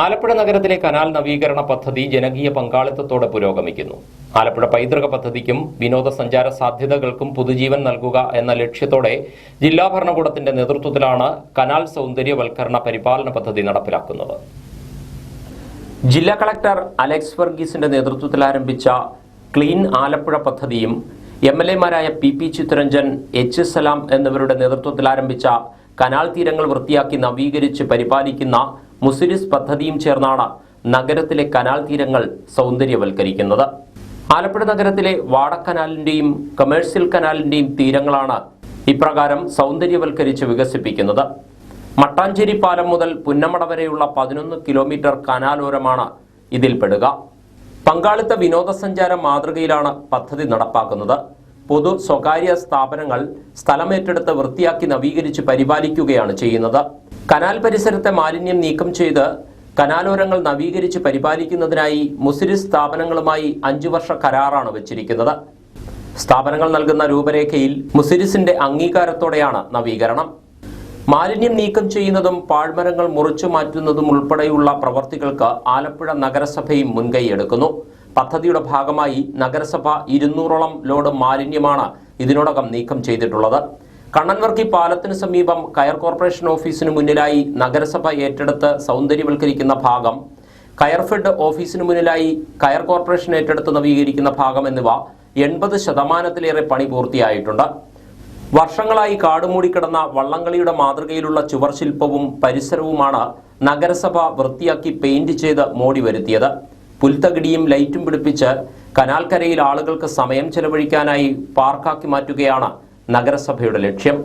ആലപ്പുഴ നഗരത്തിലെ കനാൽ നവീകരണ പദ്ധതി ജനകീയ പങ്കാളിത്തത്തോടെ പുരോഗമിക്കുന്നു. ആലപ്പുഴ പൈതൃക പദ്ധതിക്കും വിനോദസഞ്ചാര സാധ്യതകൾക്കും പുതുജീവൻ നൽകുക എന്ന ലക്ഷ്യത്തോടെ ജില്ലാ ഭരണകൂടത്തിന്റെ നേതൃത്വത്തിലാണ് കനാൽ സൗന്ദര്യവൽക്കരണ പരിപാലന പദ്ധതി നടപ്പിലാക്കുന്നത്. ജില്ലാ കളക്ടർ അലക്സ് വർഗീസിന്റെ നേതൃത്വത്തിൽ ആരംഭിച്ച ക്ലീൻ ആലപ്പുഴ പദ്ധതിയും എംഎൽഎമാരായ പി ചിത്തരഞ്ജൻ, എച്ച് സലാം എന്നിവരുടെ നേതൃത്വത്തിൽ ആരംഭിച്ച കനാൽ തീരങ്ങൾ വൃത്തിയാക്കി നവീകരിച്ച് പരിപാലിക്കുന്ന മുസിരിസ് പദ്ധതിയും ചേർന്നാണ് നഗരത്തിലെ കനാൽ തീരങ്ങൾ സൗന്ദര്യവൽക്കരിക്കുന്നത്. ആലപ്പുഴ നഗരത്തിലെ വാടക്കനാലിന്റെയും കമേഴ്സ്യൽ കനാലിന്റെയും തീരങ്ങളാണ് ഇപ്രകാരം സൗന്ദര്യവൽക്കരിച്ച് വികസിപ്പിക്കുന്നത്. മട്ടാഞ്ചേരി പാലം മുതൽ പുന്നമട വരെയുള്ള 11 കിലോമീറ്റർ കനാലോരമാണ് ഇതിൽപ്പെടുക. പങ്കാളിത്ത വിനോദസഞ്ചാര മാതൃകയിലാണ് പദ്ധതി നടപ്പാക്കുന്നത്. പൊതു സ്വകാര്യ സ്ഥാപനങ്ങൾ സ്ഥലമേറ്റെടുത്ത് വൃത്തിയാക്കി നവീകരിച്ച് പരിപാലിക്കുകയാണ് ചെയ്യുന്നത്. കനാൽ പരിസരത്തെ മാലിന്യം നീക്കം ചെയ്ത് കനാലോരങ്ങൾ നവീകരിച്ച് പരിപാലിക്കുന്നതിനായി മുസിരിസ് സ്ഥാപനങ്ങളുമായി 5 വർഷ കരാറാണ് വെച്ചിരിക്കുന്നത്. സ്ഥാപനങ്ങൾ നൽകുന്ന രൂപരേഖയിൽ മുസിരിസിന്റെ അംഗീകാരത്തോടെയാണ് നവീകരണം. മാലിന്യം നീക്കം ചെയ്യുന്നതും പാഴ്മരങ്ങൾ മുറിച്ചു മാറ്റുന്നതും ഉൾപ്പെടെയുള്ള പ്രവർത്തികൾക്ക് ആലപ്പുഴ നഗരസഭയും മുൻകൈയെടുക്കുന്നു. പദ്ധതിയുടെ ഭാഗമായി നഗരസഭ 200ഓളം ലോഡ് മാലിന്യമാണ് ഇതിനോടകം നീക്കം ചെയ്തിട്ടുള്ളത്. കണ്ണൻവർക്കി പാലത്തിന് സമീപം കയർ കോർപ്പറേഷൻ ഓഫീസിന് മുന്നിലായി നഗരസഭ ഏറ്റെടുത്ത് സൗന്ദര്യവൽക്കരിക്കുന്ന ഭാഗം, കയർഫെഡ് ഓഫീസിന് മുന്നിലായി കയർ കോർപ്പറേഷൻ ഏറ്റെടുത്ത് നവീകരിക്കുന്ന ഭാഗം എന്നിവ 80% പണി പൂർത്തിയായിട്ടുണ്ട്. വർഷങ്ങളായി കാടുമൂടിക്കിടന്ന വള്ളംകളിയുടെ മാതൃകയിലുള്ള ചുവർശില്പവും പരിസരവുമാണ് നഗരസഭ വൃത്തിയാക്കി പെയിന്റ് ചെയ്ത് മോടി വരുത്തിയത്. പുൽത്തകിടിയും ലൈറ്റും പിടിപ്പിച്ച് കനാൽക്കരയിൽ ആളുകൾക്ക് സമയം ചെലവഴിക്കാനായി പാർക്കാക്കി മാറ്റുകയാണ് നഗരസഭയുടെ ലക്ഷ്യം.